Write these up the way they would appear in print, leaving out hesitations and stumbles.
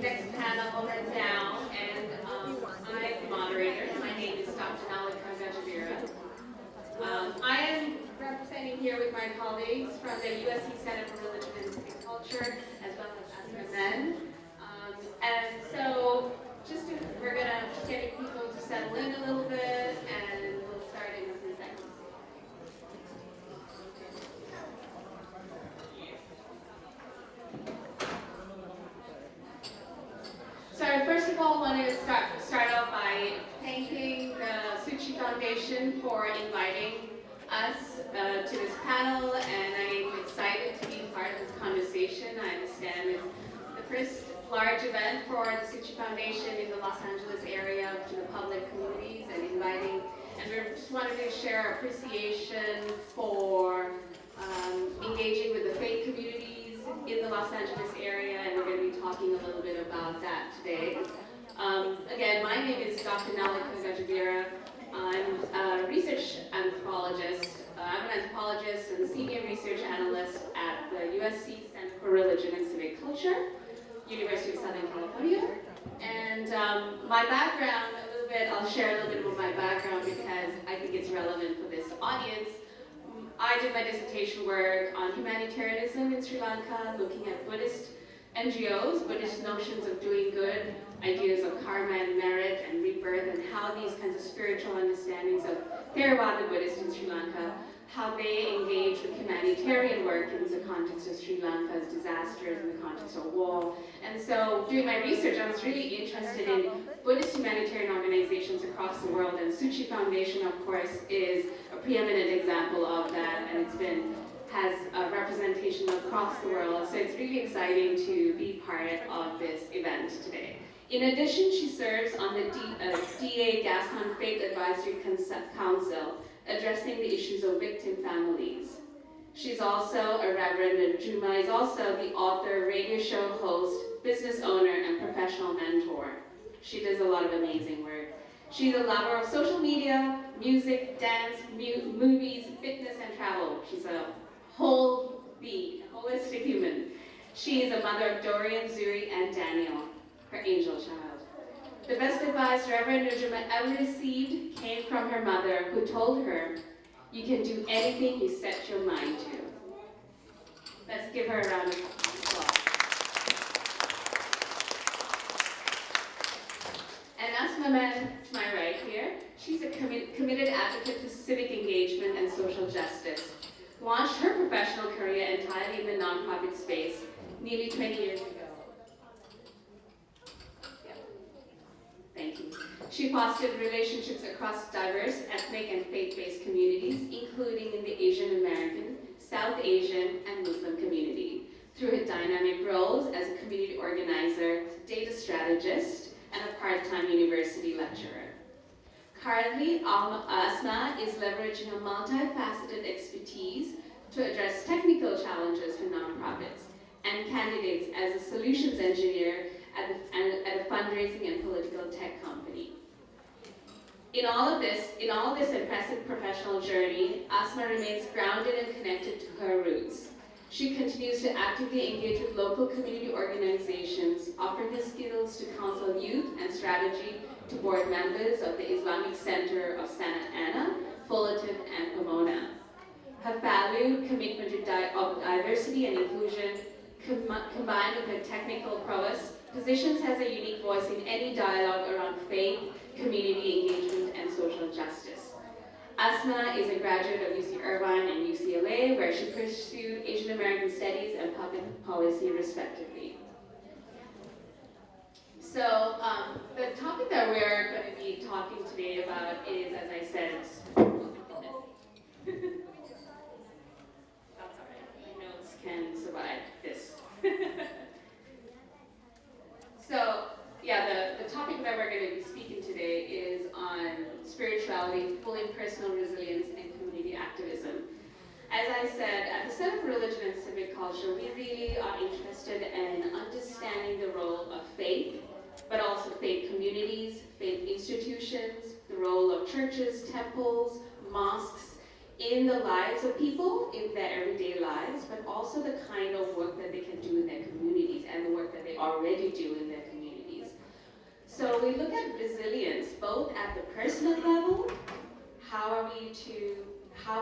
next panel down, and I'm the moderator. My name is Dr. Nalika Gajaweera. I am representing here with my colleagues from the USC Center for Religion and Civic Culture, as well as Asma. And so we're going to just get people to settle in a little bit, and we'll start in a few seconds. So first of all, I want to start off by thanking the Suchi Foundation for inviting us to this panel, and I'm excited to be part of this conversation. I understand it's the first large event for the Suchi Foundation in the Los Angeles area to the public communities and inviting, and we just wanted to share our appreciation for engaging with the faith communities in the Los Angeles area, and we're going to be talking a little bit about that today. Again, my name is Dr. Nalika Gajaweera. I'm a research anthropologist. I'm an anthropologist and senior research analyst at the USC Center for Religion and Civic Culture, University of Southern California. And my background, a little bit, I'll share a little bit about my background because I think it's relevant for this audience. I did my dissertation work on humanitarianism in Sri Lanka, looking at Buddhist NGOs, Buddhist notions of doing good, ideas of karma and merit and rebirth, and how these kinds of spiritual understandings of Theravada Buddhists in Sri Lanka, how they engage with humanitarian work in the context of Sri Lanka's disasters, in the context of war. And so doing my research, I was really interested in Buddhist humanitarian organizations across the world, and Suchi Foundation, of course, is a preeminent example of that, and has a representation across the world. So it's really exciting to be part of this event today. In addition, she serves on the DA Gascon Faith Advisory Council, addressing the issues of victim families. She's also a Reverend, and Najuma is also the author, radio show host, business owner, and professional mentor. She does a lot of amazing work. She's a lover of social media, music, dance, movies, fitness, and travel. She's a whole being, a holistic human. She is a mother of Dorian, Zuri, and Daniel, her angel child. The best advice Reverend Najuma ever received came from her mother, who told her, "You can do anything you set your mind to." Let's give her a round of applause. And Asma, to my right here, she's a committed advocate for civic engagement and social justice. Launched her professional career entirely in the nonprofit space nearly 20 years ago. Thank you. She fostered relationships across diverse ethnic and faith-based communities, including in the Asian American, South Asian, and Muslim community, through her dynamic roles as a community organizer, data strategist, and a part-time university lecturer. Currently, Asma is leveraging a multifaceted expertise to address technical challenges for nonprofits and candidates as a solutions engineer at a fundraising and political tech company. In all this impressive professional journey, Asma remains grounded and connected to her roots. She continues to actively engage with local community organizations, offering her skills to counsel youth and strategy to board members of the Islamic Center of Santa Ana, Fullerton, and Pomona. Her valued commitment to diversity and inclusion, combined with her technical prowess, positions has a unique voice in any dialogue around faith, community engagement, and social justice. Asma is a graduate of UC Irvine and UCLA, where she pursued Asian American Studies and Public Policy, respectively. So the topic that we're going to be talking today about is, as I said, that's all right. My notes can survive this. So, yeah, the topic that we're going to be speaking today is on spirituality, fully personal resilience, and community activism. As I said, at the Center for Religion and Civic Culture, we really are interested in understanding the role of faith, but also faith communities, faith institutions, the role of churches, temples, mosques, in the lives of people, in their everyday lives, but also the kind of work that they can do in their communities and the work that they already do in their communities. So we look at resilience, both at the personal level, how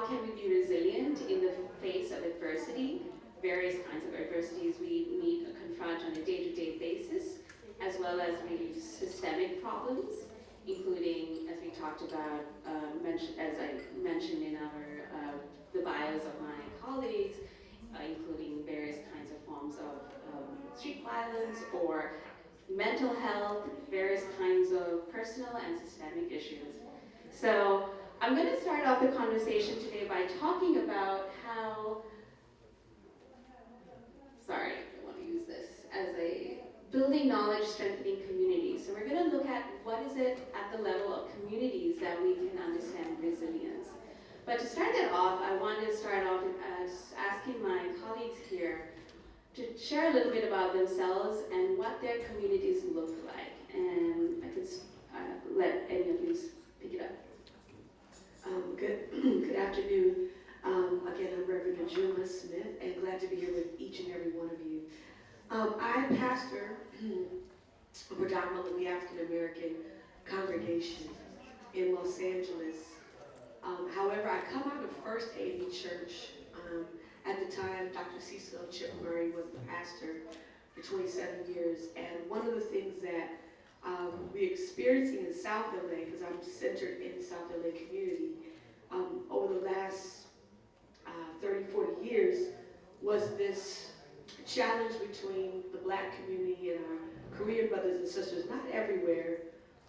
can we be resilient in the face of adversity, various kinds of adversities we meet or confront on a day-to-day basis, as well as really systemic problems, including, as we talked about, as I mentioned in the bios of my colleagues, including various kinds of forms of street violence or mental health, various kinds of personal and systemic issues. So I'm going to start off the conversation today by talking about how, I want to use this as a building knowledge, strengthening communities. So we're going to look at what is it at the level of communities that we can understand resilience. But to start that off, I wanted to start off asking my colleagues here to share a little bit about themselves and what their communities look like. And I could let any of you pick it up. Good afternoon. Again, I'm Reverend Najuma Smith, and glad to be here with each and every one of you. I pastor a predominantly African American congregation in Los Angeles. However, I come out of First AD Church. At the time, Dr. Cecil Chip Murray was the pastor for 27 years, and one of the things that we're experiencing in South LA, because I'm centered in the South LA community, over the last 30, 40 years, was this challenge between the Black community and our Korean brothers and sisters, not everywhere,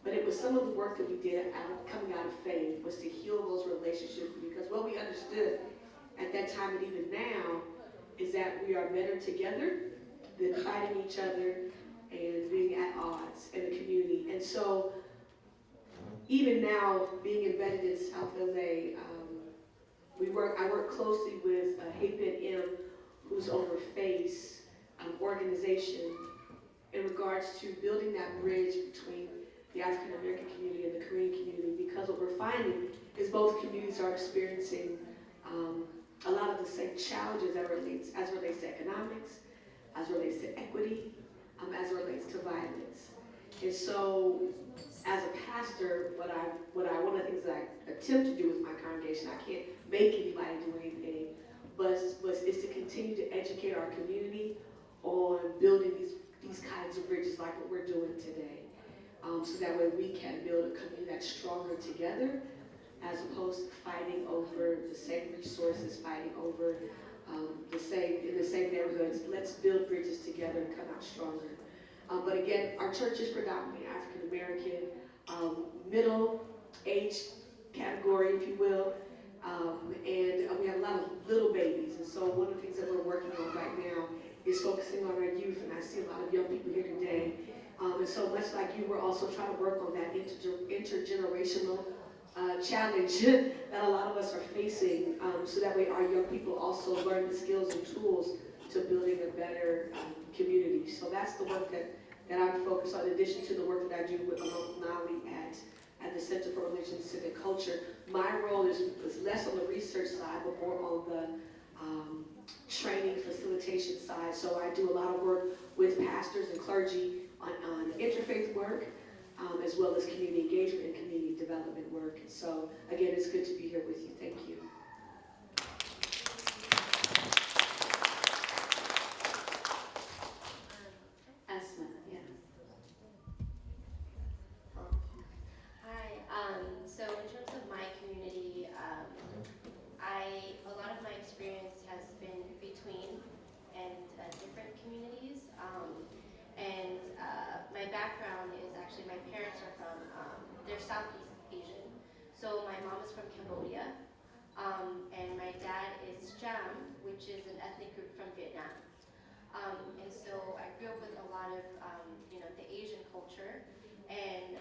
but it was some of the work that we did coming out of faith, was to heal those relationships, because what we understood at that time and even now is that we are better together than fighting each other and being at odds in the community. And so even now, being embedded in South LA, I work closely with Haypen M, who's over FACE organization in regards to building that bridge between the African American community and the Korean community, because what we're finding is both communities are experiencing a lot of the same challenges as relates to economics, as relates to equity, as relates to violence. And so, as a pastor, one of the things that I attempt to do with my congregation, I can't make anybody do anything, but is to continue to educate our community on building these kinds of bridges like what we're doing today. So that way we can build a community that's stronger together, as opposed to fighting over the same resources, fighting over in the same neighborhoods. Let's build bridges together and come out stronger. But again, our church is predominantly African American, middle age category, if you will, and we have a lot of little babies. And so one of the things that we're working on right now is focusing on our youth, and I see a lot of young people here today. And so much like you, we're also trying to work on that intergenerational challenge that a lot of us are facing, so that way our young people also learn the skills and tools to building a better community. So that's the work that I'm focused on, in addition to the work that I do with Nali at the Center for Religion and Civic Culture. My role is less on the research side, but more on the training facilitation side. So I do a lot of work with pastors and clergy on interfaith work, as well as community engagement and community development work. And so, again, it's good to be here with you. Thank you. Asma, yeah. Hi. So in terms of my community, a lot of my experience has been between and different communities. And my background is actually, my parents are from, they're Southeast Asian. So my mom is from Cambodia, and my dad is Cham, which is an ethnic group from Vietnam. And so I grew up with a lot of, the Asian culture. And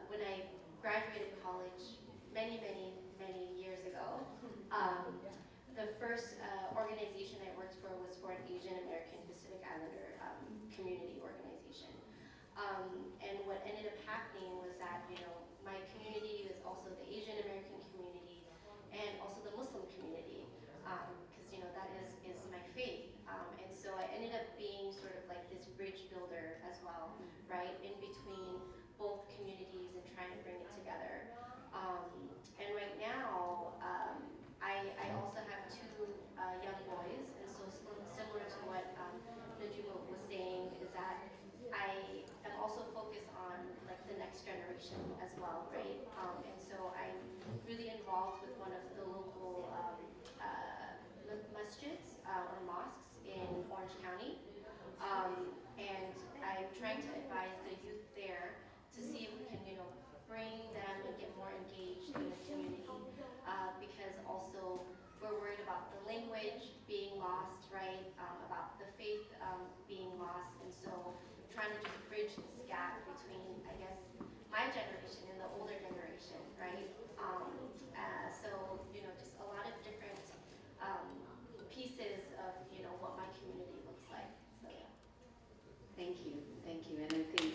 when I graduated college many years ago, the first organization I worked for was for an Asian American Pacific Islander community organization. And what ended up happening was that, my community was also the Asian American community and also the Muslim community, because, that is my faith. And so I ended up being sort of like this bridge builder as well, right, in between both was saying is that I am also focused on like the next generation as well, right? And so I'm really involved with one of the local masjids or mosques in Orange County. And I'm trying to advise the youth there to see if we can, bring them and get more engaged in the community. Because also we're worried about the language being lost, right? About the faith being lost. And so trying to just bridge this gap between, I guess, my generation and the older generation, right? So, just a lot of different pieces of, what my community looks like. So, yeah. Thank you. And I think,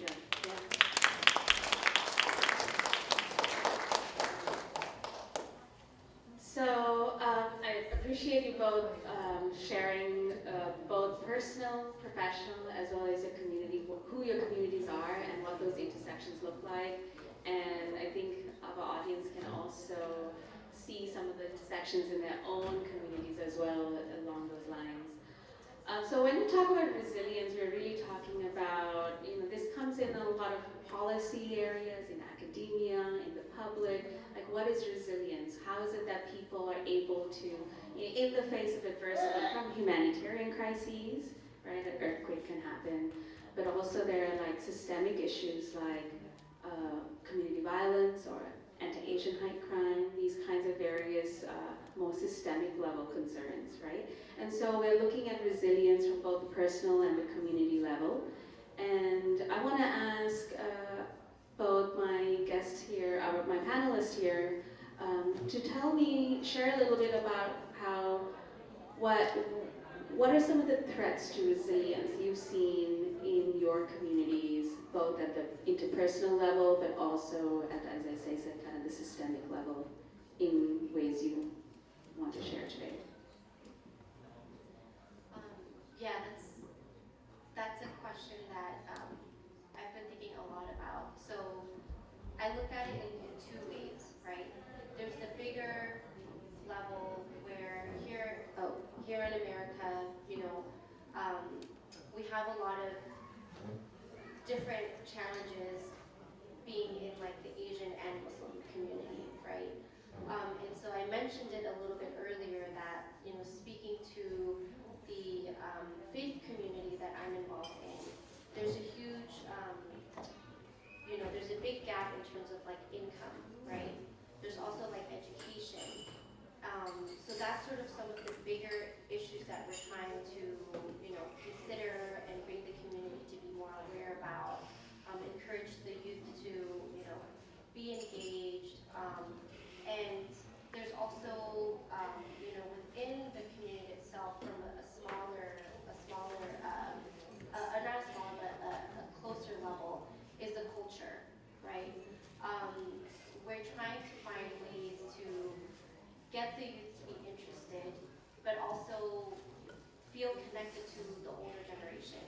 So I appreciate you both sharing both personal, professional, as well as your community, who your communities are and what those intersections look like. And I think our audience can also see some of the intersections in their own communities as well along those lines. So when we talk about resilience, we're really talking about, this comes in a lot of policy areas, in academia, in the public. Like, what is resilience? How is it that people are able to, in the face of adversity from humanitarian crises, right? An earthquake can happen, but also there are like systemic issues like community violence or anti-Asian hate crime, these kinds of various more systemic level concerns, right? And so we're looking at resilience from both the personal and the community level. And I want to ask both my guests here, my panelists here, to share a little bit about what are some of the threats to resilience you've seen in your communities, both at the interpersonal level, but also at, as I said, kind of the systemic level, in ways you want to share today? Yeah, that's a question that I've been thinking a lot about. So I look at it in two ways, right? There's the bigger level where here in America, we have a lot of different challenges being in like the Asian and Muslim community, right? And so I mentioned it a little bit earlier that, speaking to the faith community that I'm involved in, there's a huge, there's a big gap in terms of like income, right? There's also like education. So that's sort of some of the bigger issues that we're trying to, consider and bring the community to be more aware about, encourage the youth to, be engaged. And there's also, within the community itself, from a smaller, not a small, but a closer level, is the culture, right? We're trying to find ways to get the youth to be interested, but also feel connected to the older generation.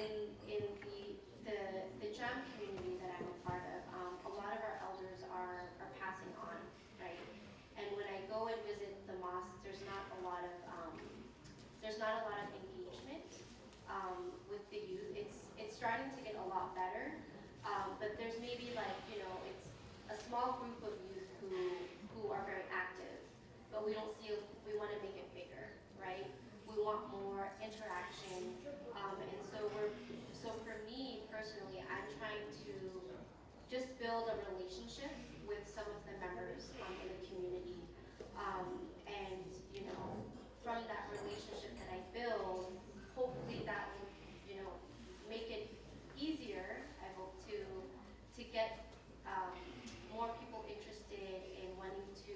In the Jam community that I'm a part of, a lot of our elders are passing on, right? And when I go and visit the mosque, there's not a lot of engagement with the youth. It's starting to get a lot better, but there's maybe like, it's a small group of youth who are very active, but we want to make it bigger, right? We want more interaction, and so for me personally, I'm trying to just build a relationship with some of the members in the community, and from that relationship that I build, hopefully that will make it easier. I hope to get more people interested in wanting to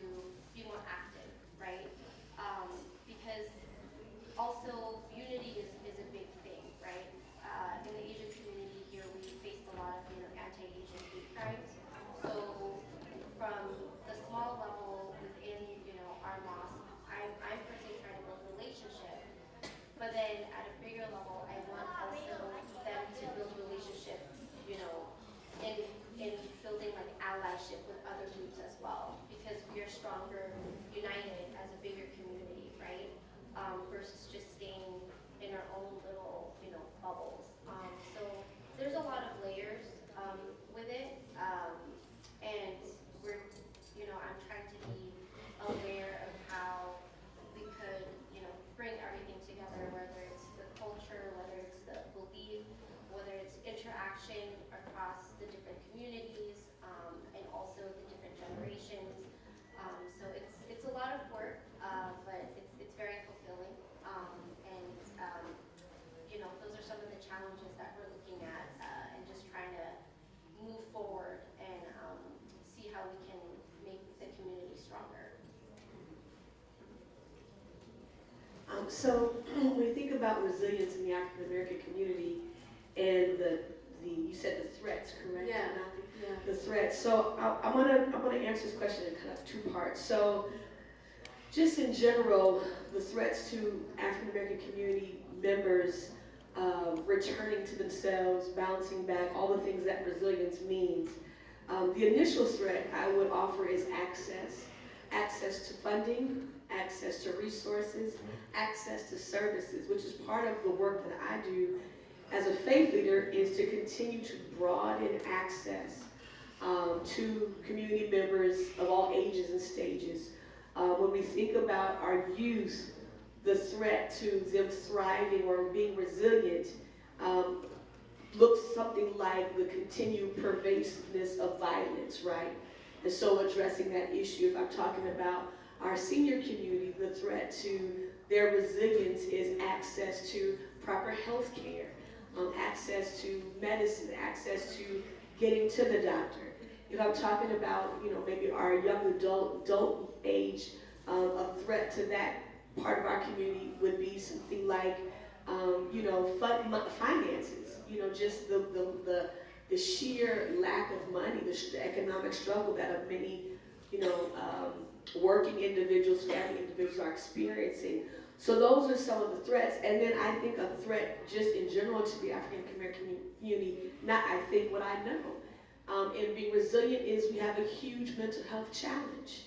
be more active, right? Because also unity is a big thing, right? In the Asian community here, we faced a lot of anti-Asian hate crimes. So from the small level within our mosque, I'm personally trying to build a relationship. But then at a bigger level, I want also them to build a relationship, in building like allyship with other groups as well, because we are stronger, united as a bigger community, right? Versus just staying in our own little bubbles. So there's a lot of layers with it, and we're, I'm trying to be aware of how we could, bring everything together, whether it's the culture, whether it's the belief, whether it's interaction across the different communities, and also the different generations. So it's a lot of work, but it's very fulfilling. Those are some of the challenges that we're looking at, and just trying to move forward and see how we can make the community stronger. So when we think about resilience in the African American community and you said the threats, correct? Yeah. The threats. So I want to answer this question in kind of two parts. So just in general, the threats to African American community members returning to themselves, bouncing back, all the things that resilience means. The initial threat I would offer is access to funding, access to resources, access to services, which is part of the work that I do as a faith leader, is to continue to broaden access to community members of all ages and stages. When we think about our youth, the threat to them thriving or being resilient looks something like the continued pervasiveness of violence, right? And so addressing that issue, if I'm talking about our senior community, the threat to their resilience is access to proper health care, access to medicine, access to getting to the doctor. If I'm talking about, maybe our young adult age, a threat to that part of our community would be something like, finances, just the sheer lack of money, the economic struggle that many, working individuals, family individuals are experiencing. So those are some of the threats. And then I think a threat just in general to the African American community, what I know, in being resilient is we have a huge mental health challenge.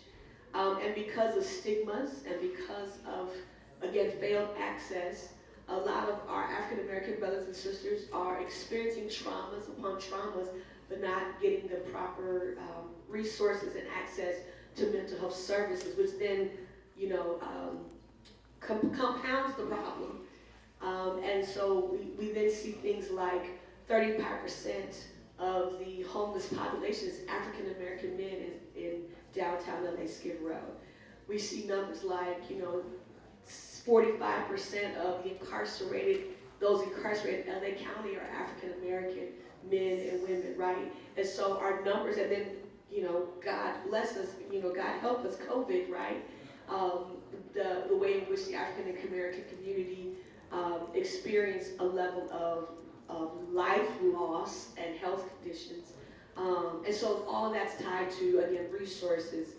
And because of stigmas and because of, again, failed access, a lot of our African American brothers and sisters are experiencing traumas upon traumas, but not getting the proper resources and access to mental health services, which then, compounds the problem. And so we then see things like 35% of the homeless population is African American men in downtown LA Skid Row. We see numbers like, 45% of those incarcerated in LA County are African American men and women, right? And so our numbers, and then, God bless us, God help us, COVID, right? The way in which the African American community experienced a level of life loss and health conditions. And so all that's tied to, again, resources,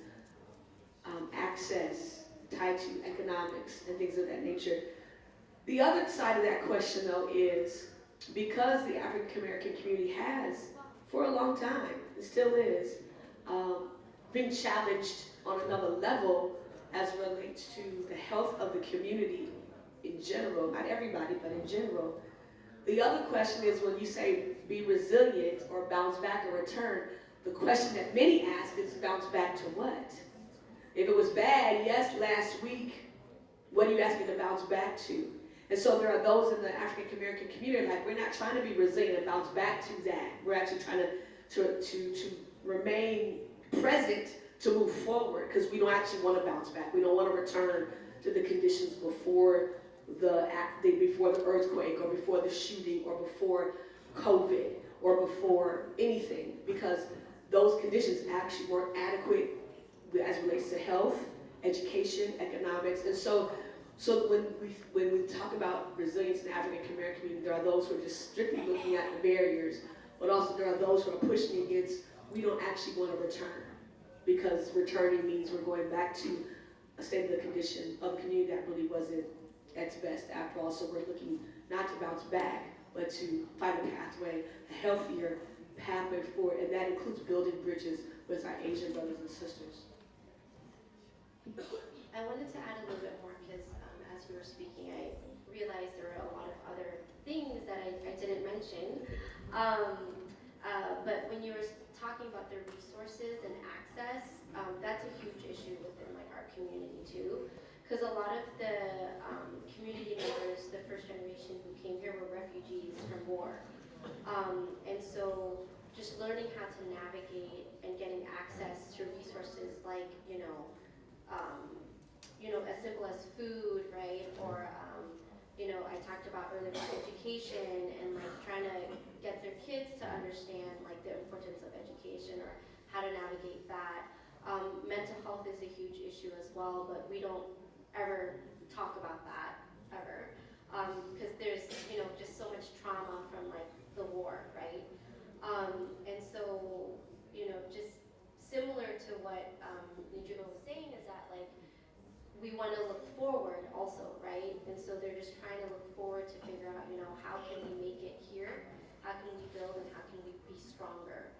access, tied to economics and things of that nature. The other side of that question, though, is because the African American community has, for a long time, it still is, been challenged on another level as it relates to the health of the community in general, not everybody, but in general. The other question is, when you say be resilient or bounce back or return, the question that many ask is bounce back to what? If it was bad, yes, last week, what are you asking to bounce back to? And so there are those in the African American community, like, we're not trying to be resilient and bounce back to that. We're actually trying to remain present to move forward, because we don't actually want to bounce back. We don't want to return to the conditions before the earthquake, or before the shooting, or before COVID, or before anything, because those conditions actually weren't adequate as it relates to health, education, economics. And so when we talk about resilience in the African American community, there are those who are just strictly looking at the barriers, but also there are those who are pushing against, we don't actually want to return, because returning means we're going back to a state of the condition of the community that really wasn't at its best after all. So we're looking not to bounce back, but to find a pathway, a healthier pathway forward, and that includes building bridges with our Asian brothers and sisters. I wanted to add a little bit more because as we were speaking, I realized there were a lot of other things that I didn't mention. But when you were talking about the resources and access, that's a huge issue within like our community too. Because a lot of the community members, the first generation who came here were refugees from war. And so just learning how to navigate and getting access to resources like, as simple as food, right? Or, I talked about earlier about education and like trying to get their kids to understand like the importance of education or how to navigate that. Mental health is a huge issue as well, but we don't ever talk about that ever, because there's just so much trauma from like the war, right? And so just similar to what Najuma was saying is that like we want to look forward also, right? And so they're just trying to look forward to figure out how can we make it here, how can we build, and how can we be stronger.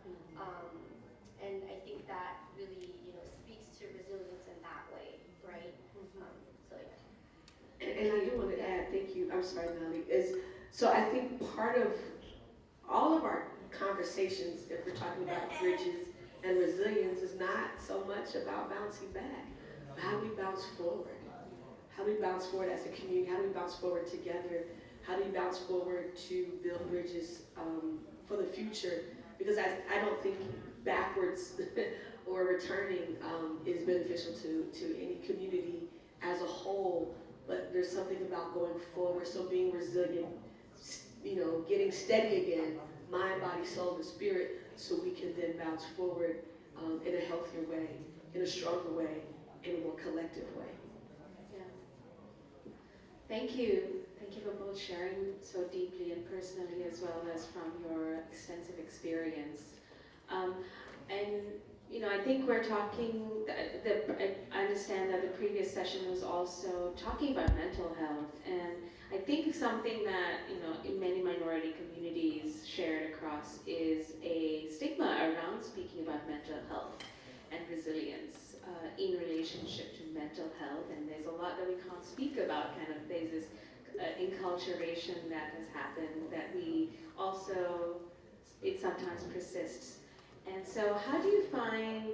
And I think that really speaks to resilience in that way, right? So yeah. And I do want to add, thank you, I'm sorry, Nali, so I think part of all of our conversations, if we're talking about bridges and resilience, is not so much about bouncing back, but how do we bounce forward? How do we bounce forward as a community? How do we bounce forward together? How do we bounce forward to build bridges for the future? Because I don't think backwards or returning is beneficial to any community as a whole, but there's something about going forward, so being resilient, getting steady again, mind, body, soul, and spirit, so we can then bounce forward in a healthier way, in a stronger way, in a more collective way. Yeah. Thank you. Thank you for both sharing so deeply and personally, as well as from your extensive experience. And I think we're talking, I understand that the previous session was also talking about mental health, and I think something that, in many minority communities shared across is a stigma around speaking about mental health and resilience in relationship to mental health, and there's a lot that we can't speak about, there's this enculturation that has happened that we also, it sometimes persists. And so how do you find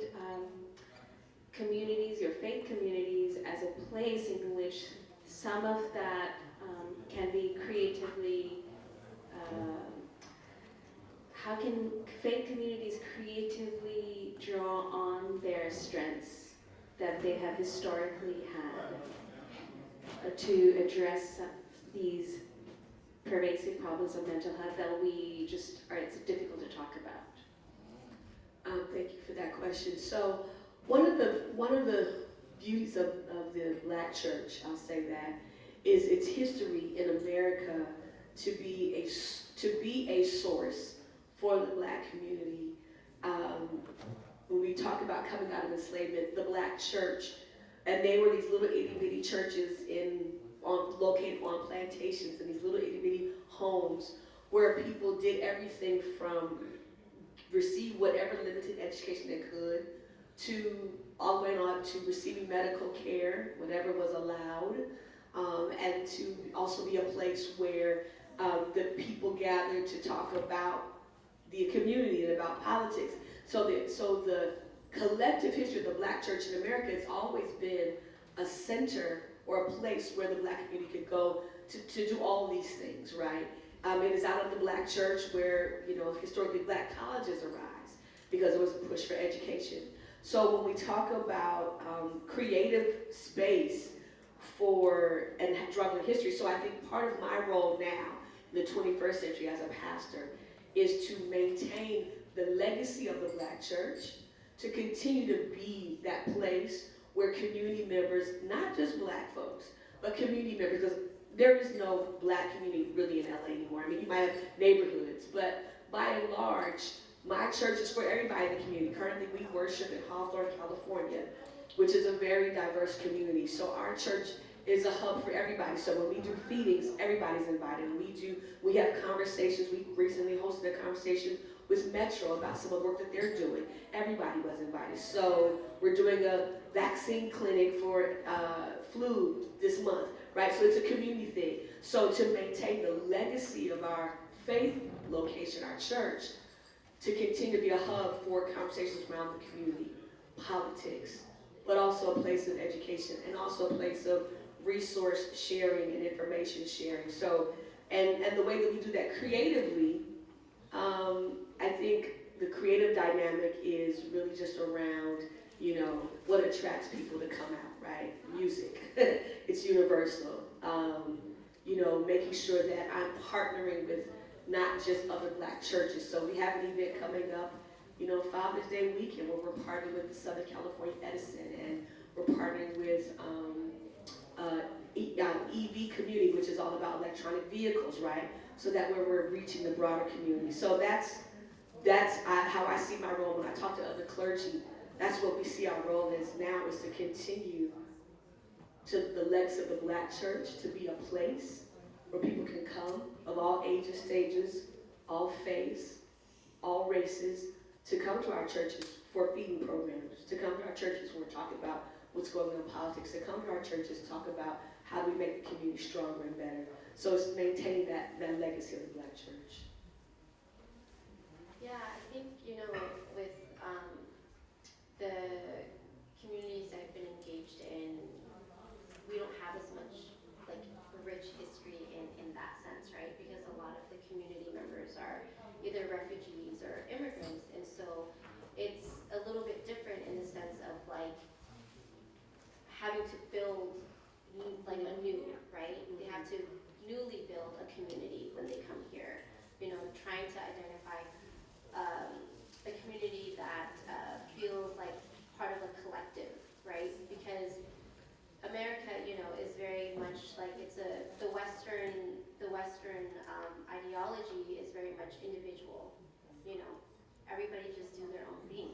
communities, your faith communities, as a place in which some of that can be creatively, how can faith communities creatively draw on their strengths that they have historically had to address these pervasive problems of mental health that it's difficult to talk about? Thank you for that question. So one of the beauties of the Black church, I'll say that, is its history in America to be a source for the Black community. When we talk about coming out of enslavement, the Black church, and they were these little itty bitty churches located on plantations and these little itty bitty homes where people did everything from receive whatever limited education they could to all the way on to receiving medical care, whatever was allowed, and to also be a place where the people gathered to talk about the community and about politics. So the collective history of the Black church in America has always been a center or a place where the Black community could go to do all these things, right? It is out of the Black church where, historically Black colleges arise because it was a push for education. So when we talk about creative space and struggling history, so I think part of my role now in the 21st century as a pastor is to maintain the legacy of the Black church, to continue to be that place where community members, not just Black folks, but community members, because there is no Black community really in LA anymore. I mean, you might have neighborhoods, but by and large, my church is for everybody in the community. Currently, we worship in Hawthorne, California, which is a very diverse community. So our church is a hub for everybody. So when we do feedings, everybody's invited. We have conversations. We recently hosted a conversation with Metro about some of the work that they're doing. Everybody was invited. So we're doing a vaccine clinic for flu this month, right? So it's a community thing. So to maintain the legacy of our faith location, our church, to continue to be a hub for conversations around the community, politics, but also a place of education and also a place of resource sharing and information sharing. So, and the way that we do that creatively, I think the creative dynamic is really just around, you know, what attracts people to come out, right? Music, it's universal. You know, making sure that I'm partnering with not just other Black churches. So we have an event coming up, you know, Father's Day weekend, where we're partnering with the Southern California Edison, and we're partnering with EV Community, which is all about electronic vehicles, right? So that way we're reaching the broader community. So that's how I see my role when I talk to other clergy. That's what we see our role as now, is to continue to the legs of the Black church, to be a place where people can come of all ages, stages, all faiths, all races, to come to our churches for feeding programs, to come to our churches when we're talking about what's going on in politics, to come to our churches to talk about how do we make the community stronger and better. So it's maintaining that legacy of the Black church. Yeah, I think, you know, with the communities I've been engaged in, we don't have as much like rich history in that sense, right? Because a lot of the community members are either refugees or immigrants, and so it's a little bit different in the sense of like having to build like anew, right? They have to newly build a community when they come here, you know, trying to identify a community that feels like part of a collective, right? Because America, you know, is very much like the Western ideology is very much individual, you know, everybody just do their own thing.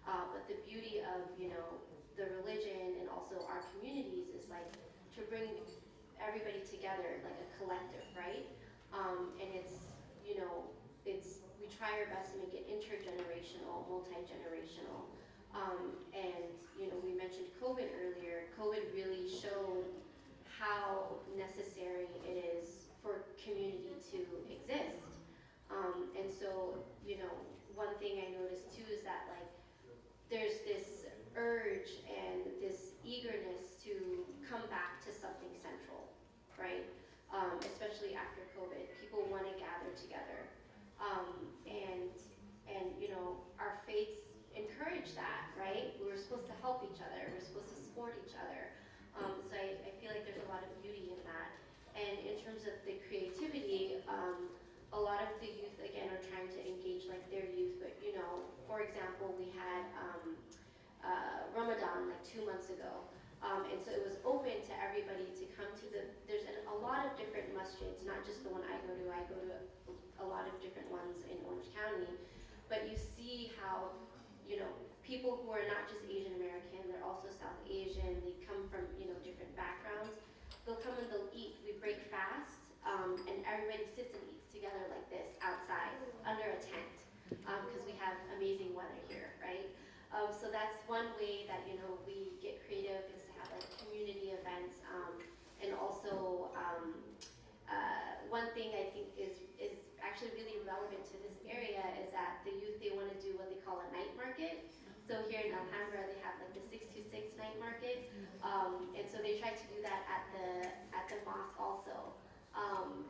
But the beauty of, you know, the religion and also our communities is like to bring everybody together like a collective, right? And it's, you know, we try our best to make it intergenerational, multi-generational. And, you know, we mentioned COVID earlier. COVID really showed how necessary it is for community to exist. And so, you know, one thing I noticed too is that like there's this urge and this eagerness to come back to something central, right? Especially after COVID, people want to gather together. And you know, our faiths encourage that, right? We were supposed to help each other. We're supposed to support each other. So I feel like there's a lot of beauty in that. And in terms of the creativity, a lot of the youth, again, are trying to engage like their youth. But, you know, for example, we had Ramadan like 2 months ago. And so it was open to everybody to come to there's a lot of different masjids, not just the one I go to. I go to a lot of different ones in Orange County. But you see how, you know, people who are not just Asian American, they're also South Asian, they come from, you know, different backgrounds. They'll come and they'll eat. We break fast, and everybody sits and eats together like this outside under a tent, because we have amazing weather here, right? So that's one way that, you know, we get creative, is to have like community events, and also one thing I think is actually really relevant to this area is that the youth, they want to do what they call a night market. So here in Alhambra, they have like the 626 night market, and so they try to do that at the mosque also,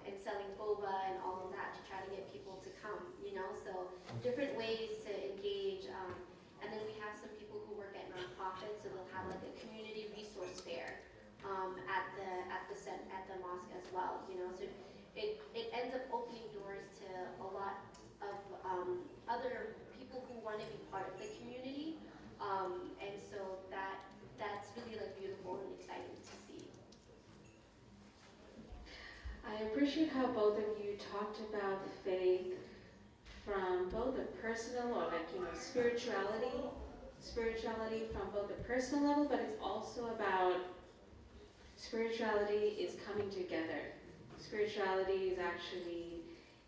and selling boba and all of that to try to get people to come, you know. So different ways to engage, and then we have some people who work at nonprofits, so they'll have like a community resource fair at the mosque as well, you know. So it ends up opening doors to a lot of other people who want to be part of the community, and so that's really like beautiful and exciting to see. I appreciate how both of you talked about faith from both a personal or like, you know, spirituality from both a personal level, but it's also about spirituality is coming together. Spirituality is actually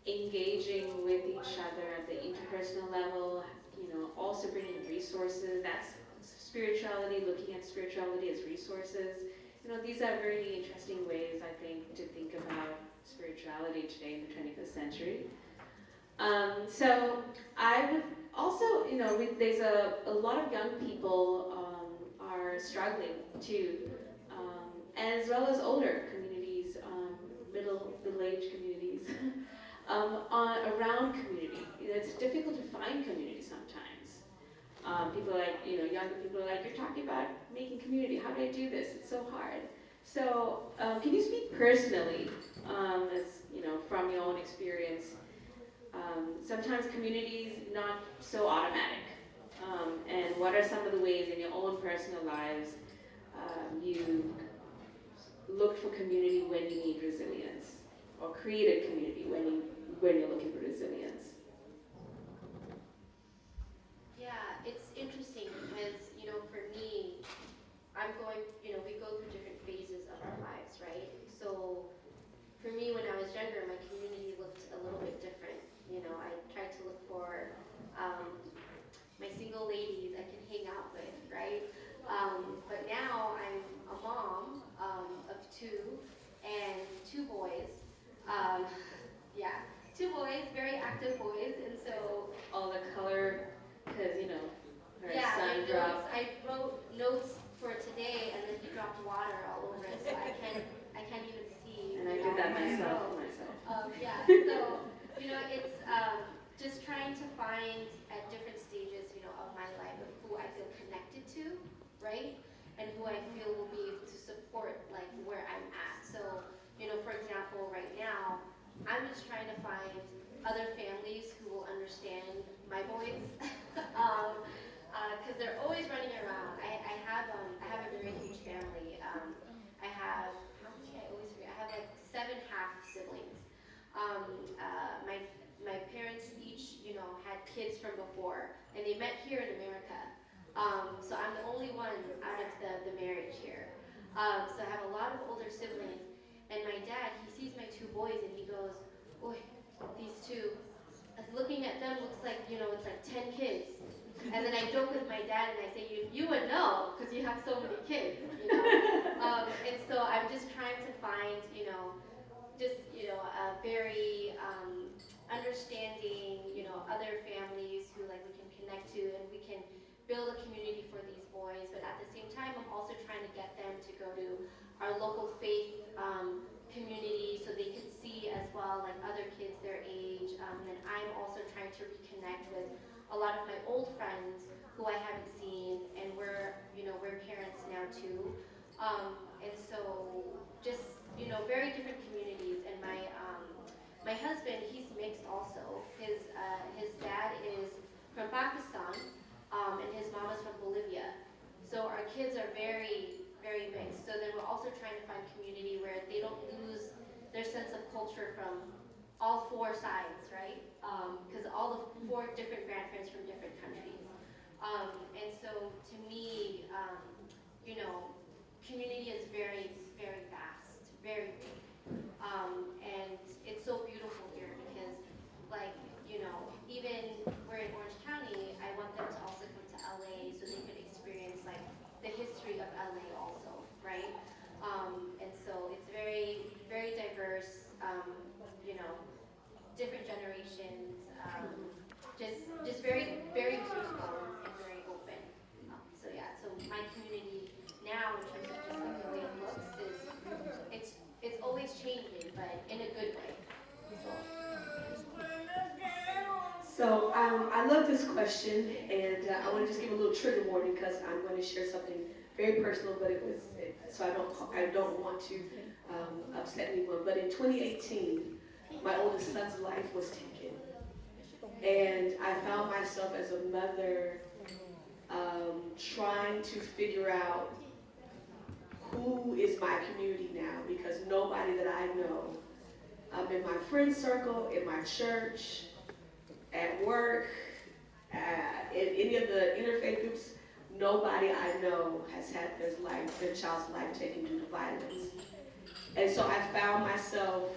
engaging with each other at the interpersonal level, you know, also bringing resources. That's spirituality, looking at spirituality as resources. these are very interesting ways, I think, to think about spirituality today in the 21st century. So I would also, there's a lot of young people are struggling too, as well as older communities, middle-aged communities, around community. It's difficult to find community sometimes. People are like, younger people are like, you're talking about making community. How do I do this? It's so hard. So can you speak personally, as from your own experience? Sometimes communities not so automatic. And what are some of the ways in your own personal lives you looked for community when you need resilience, or created community when you're looking for resilience? Yeah, it's interesting because, for me, I'm going, we go through different phases of our lives, right? So for me, when I was younger, my community looked a little bit different. I tried to look for my single ladies I can hang out with, right? But now I'm a mom of two and two boys. Two boys, very active boys, and so All the color, because her yeah, son my dropped. notes, I wrote notes for today, and then he dropped water all over it, so I can't even see. And I did that my myself. notes. So it's just trying to find at different stages, of my life of who I feel connected to, right, and who I feel will be able to support like where I'm at. So for example, right now, I'm just trying to find other families who will understand my boys, because they're always running around. I have a very huge family. I have how many? I always forget. I have like 7 half siblings. My parents each, had kids from before, and they met here in America. So I'm the only one out of the marriage here. So I have a lot of older siblings, and my dad, he sees my 2 boys, and he goes, "Boy, these 2, looking at them looks like, it's like 10 kids." And then I joke with my dad, and I say, you would know, because you have so many kids, And so I'm just trying to find, a very understanding, other families who like we can connect to, and we can build a community for these boys. But at the same time, I'm also trying to get them to go to our local faith community so they can see as well like other kids their age. And I'm also trying to reconnect with a lot of my old friends who I haven't seen, and we're parents now too. And so just, very different communities. And my husband, he's mixed also. His dad is from Pakistan, and his mom is from Bolivia. So our kids are very, very mixed. So then we're also trying to find community where they don't lose their sense of culture from all 4 sides, right? Because all the 4 different grandparents from different countries. And so to me, community is very, very vast, very big. And it's so beautiful here because, like, even we're in Orange County, I want them to also come to LA so they could experience, like, the history of LA also, right? And so it's very, very diverse, different generations, just very, very peaceful and very open. So my community now, in terms of just like the way it looks, it's always changing, but in a good way. So I love this question, and I want to just give a little trigger warning because I'm going to share something very personal, but so I don't want to upset anyone. But in 2018, my oldest son's life was taken, and I found myself as a mother trying to figure out who is my community now, because nobody that I know in my friend circle, in my church, at work, in any of the interfaith groups, nobody I know has had their child's life taken due to violence. And so I found myself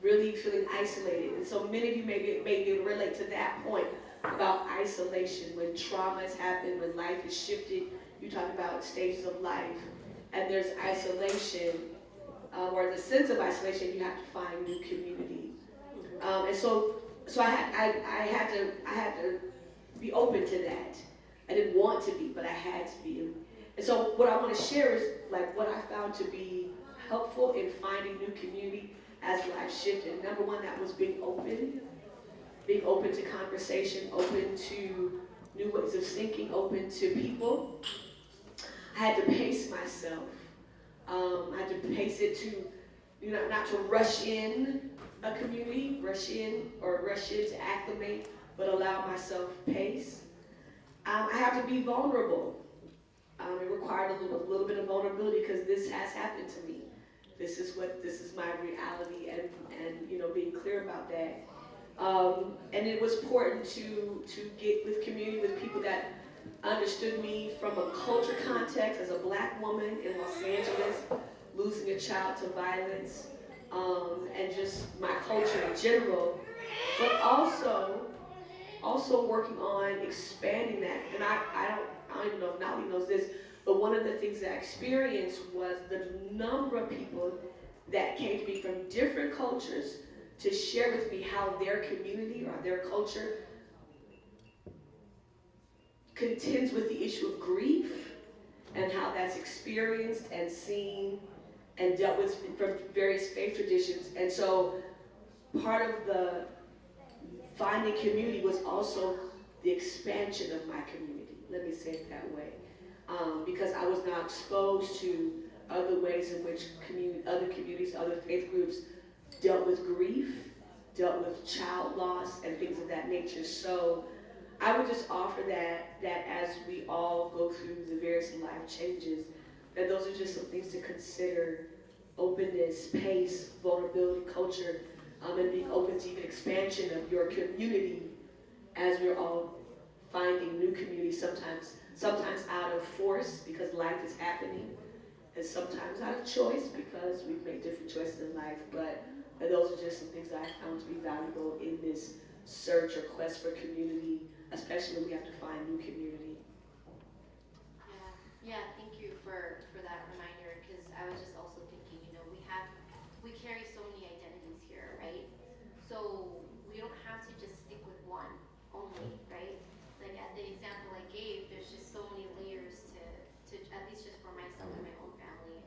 really feeling isolated. And so many of you may be able to relate to that point about isolation. When trauma has happened, when life has shifted, you talk about stages of life, and there's isolation, or the sense of isolation, you have to find new community. And so I had to be open to that. I didn't want to be, but I had to be. And so what I want to share is like what I found to be helpful in finding new community as life shifted. Number one, that was being open to conversation, open to new ways of thinking, open to people. I had to pace myself. I had to pace it to, not to rush in a community, rush in to acclimate, but allow myself pace. I have to be vulnerable. It required a little bit of vulnerability because this has happened to me. This is my reality, and being clear about that. And it was important to get with community with people that understood me from a culture context as a Black woman in Los Angeles, losing a child to violence, and just my culture in general, but also working on expanding that. And I don't even know if Nali knows this, but one of the things that I experienced was the number of people that came to me from different cultures to share with me how their community or their culture contends with the issue of grief and how that's experienced and seen and dealt with from various faith traditions. And so part of the finding community was also the expansion of my community. Let me say it that way. Because I was now exposed to other ways in which other communities, other faith groups dealt with grief, dealt with child loss, and things of that nature. So I would just offer that as we all go through the various life changes, that those are just some things to consider: openness, pace, vulnerability, culture, and being open to even expansion of your community as we're all finding new communities, sometimes out of force because life is happening, and sometimes out of choice because we've made different choices in life. But those are just some things that I found to be valuable in this search or quest for community, especially when we have to find new community. Yeah, thank you for that reminder, because I was just also thinking, we carry so many identities here, right? So we don't have to just stick with one only, right? Like at the example I gave, there's just so many layers to at least just for myself and my own family.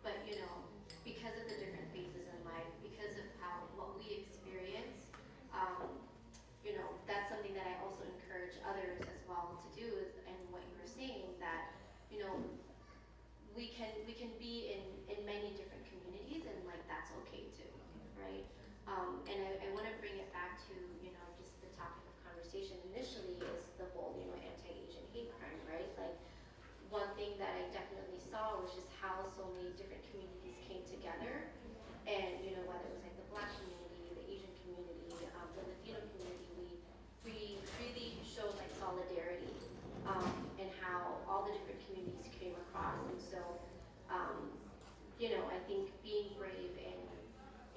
But because of the different phases in life, because of what we experience, that's something that I also encourage others as well to do. And what you were saying, that we can be in many different communities, and like that's okay too, right? And I want to bring it back to just the topic of conversation initially is the whole anti-Asian hate crime, right? Like one thing that I definitely saw was just how so many different communities came together, and whether it was like the Black community, the Asian community, the Latino community, we really showed like solidarity, and how all the different communities came across. And so I think being brave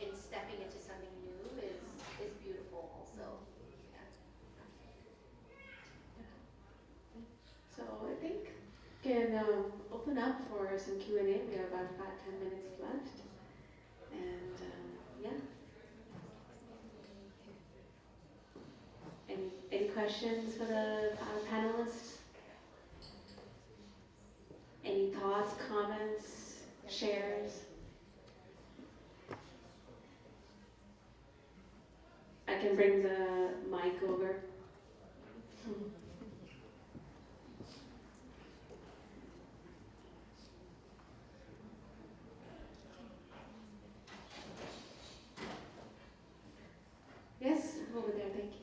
and stepping into something new is beautiful also. So I think we can open up for some Q&A. We have about 10 minutes left. And Any questions for our panelists? Any thoughts, comments, shares? I can bring the mic over. Yes, over there, thank you.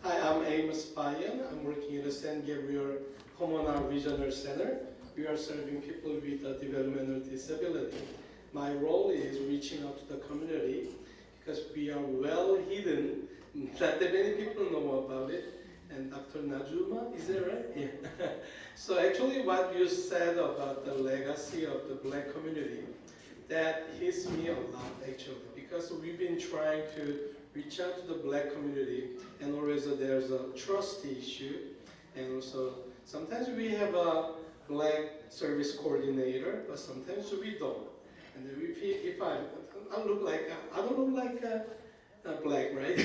Hi, I'm Amos Payan. I'm working at the San Gabriel Pomona Visionary Center. We are serving people with a developmental disability. My role is reaching out to the community because we are well hidden. Not that many people know about it. And Dr. Najuma, is that right? Yeah. So actually what you said about the legacy of the Black community, that hits me a lot actually, because we've been trying to reach out to the Black community, and always there's a trust issue, and also sometimes we have a Black service coordinator, but sometimes we don't. And if I don't look like Black, right?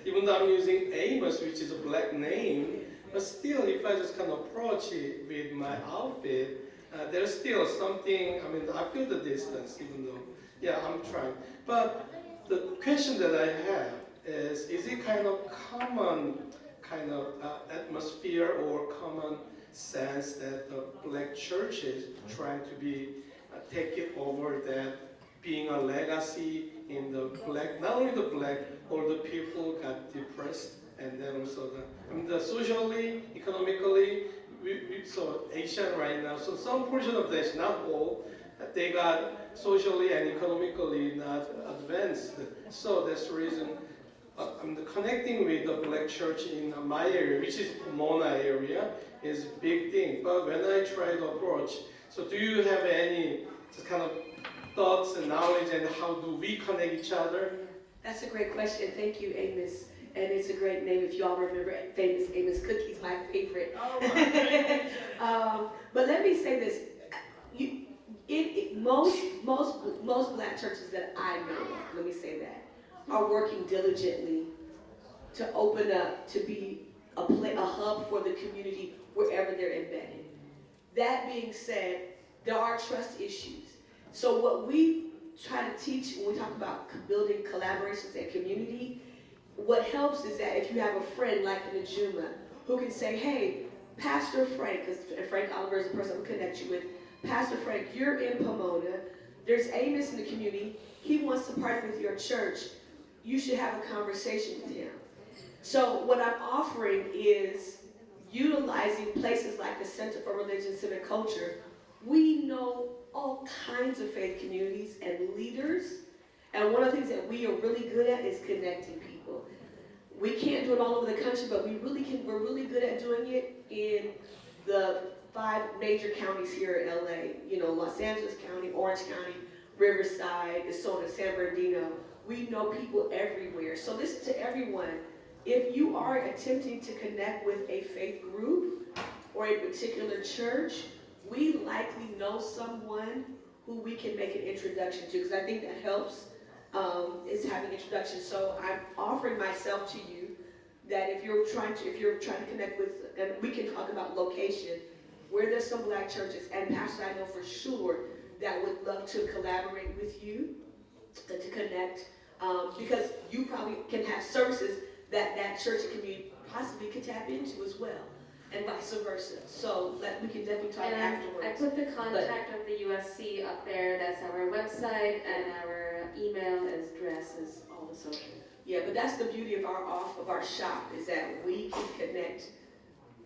Even though I'm using Amos, which is a Black name, but still, if I just kind of approach it with my outfit, there's still something. I mean, I feel the distance, even though, yeah, I'm trying. But the question that I have is it kind of common kind of atmosphere or common sense that the Black churches trying to be take it over, that being a legacy in the Black, not only the Black, all the people got depressed, and then also the socially, economically, we so Asian right now, so some portion of this, not all, they got socially and economically not advanced. So that's the reason I'm connecting with the Black church in my area, which is Pomona area, is a big thing. But when I try to approach, so do you have any just kind of thoughts and knowledge, and how do we connect each other? That's a great question. Thank you, Amos. And it's a great name. If y'all remember famous Amos Cookies, my favorite. But let me say this. Most Black churches that I know of, let me say that, are working diligently to open up, to be a hub for the community wherever they're embedded. That being said, there are trust issues. So what we try to teach when we talk about building collaborations and community, what helps is that if you have a friend like Najuma who can say, hey, Pastor Frank, because Frank Oliver is the person who connect you with, Pastor Frank, you're in Pomona, there's Amos in the community, he wants to partner with your church, you should have a conversation with him. So what I'm offering is utilizing places like the Center for Religion, Civic Culture. We know all kinds of faith communities and leaders, and one of the things that we are really good at is connecting people. We can't do it all over the country, but we really can. We're really good at doing it in the 5 major counties here in LA. You know, Los Angeles County, Orange County, Riverside, Arizona, San Bernardino. We know people everywhere. So listen to everyone. If you are attempting to connect with a faith group or a particular church, we likely know someone who we can make an introduction to, because I think that helps, is having introductions. So I'm offering myself to you that if you're trying to connect with, and we can talk about location, where there's some Black churches, and Pastor, I know for sure that would love to collaborate with you, to connect, because you probably can have services that church and community possibly could tap into as well, and vice versa. So we can definitely talk afterwards. I put the contact of the USC up there. That's our website, and our email address is all the social. Yeah, but that's the beauty of our shop, is that we can connect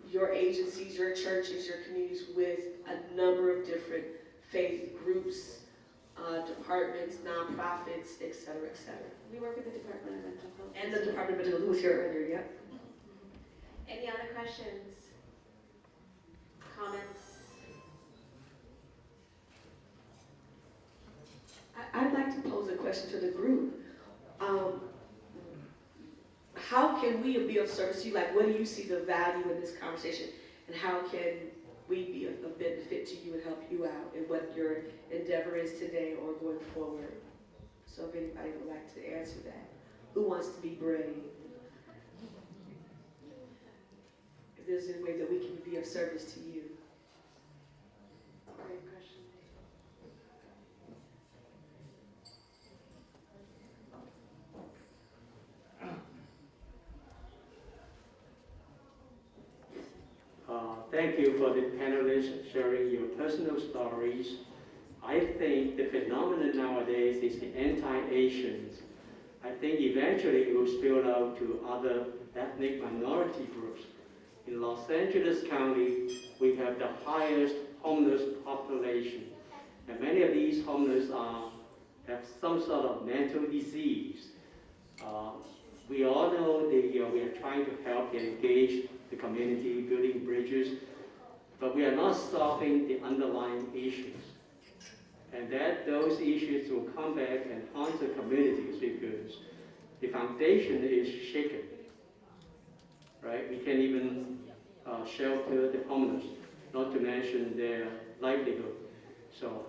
your agencies, your churches, your communities with a number of different faith groups, departments, nonprofits, et cetera, et cetera. We work with the Department of Mental Health. And the Department of Mental Health, who was here earlier, yeah. Any other questions? Comments? I'd like to pose a question to the group. How can we be of service to you? Like, what do you see the value in this conversation? And how can we be of benefit to you and help you out in what your endeavor is today or going forward? So if anybody would like to answer that. Who wants to be brave? If there's any way that we can be of service to you. Great question. Thank you for the panelists sharing your personal stories. I think the phenomenon nowadays is the anti-Asians. I think eventually it will spill out to other ethnic minority groups. In Los Angeles County, we have the highest homeless population. And many of these homeless have some sort of mental disease. We all know that we are trying to help and engage the community, building bridges, but we are not solving the underlying issues. and that those issues will come back and haunt the communities because the foundation is shaken, right? We can't even shelter the homeless, not to mention their livelihood. So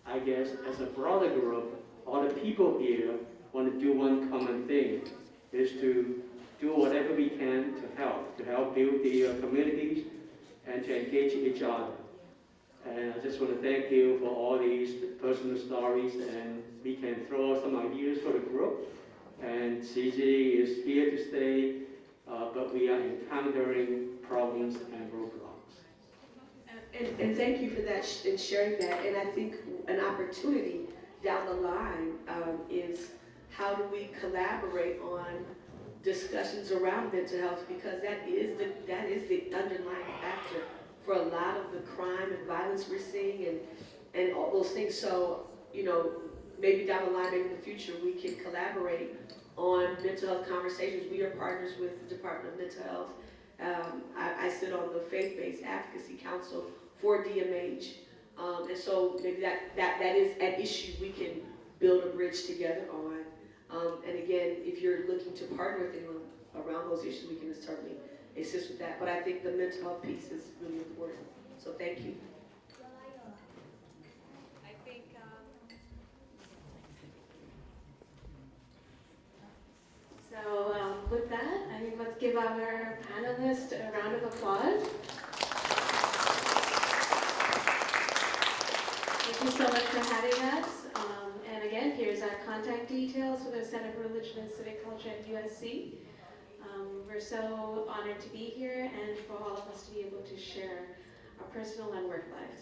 I guess as a broader group, all the people here want to do one common thing, is to do whatever we can to help build the communities and to engage each other. And I just want to thank you for all these personal stories, and we can throw some ideas for the group. And CG is here to stay, but we are encountering problems and roadblocks. And thank you for that and sharing that. And I think an opportunity down the line is how do we collaborate on discussions around mental health, because that is the underlying factor for a lot of the crime and violence we're seeing and all those things. So, you know, maybe down the line, maybe in the future, we can collaborate on mental health conversations. We are partners with the Department of Mental Health. I sit on the Faith Advisory Council for DMH. And so maybe that is an issue we can build a bridge together on. And again, if you're looking to partner with anyone around those issues, we can certainly assist with that. But I think the mental health piece is really important. So thank you. I think So with that, I think let's give our panelists a round of applause. Thank you so much for having us. And again, here's our contact details for the Center for Religion and Civic Culture at USC. We're so honored to be here and for all of us to be able to share our personal and work lives.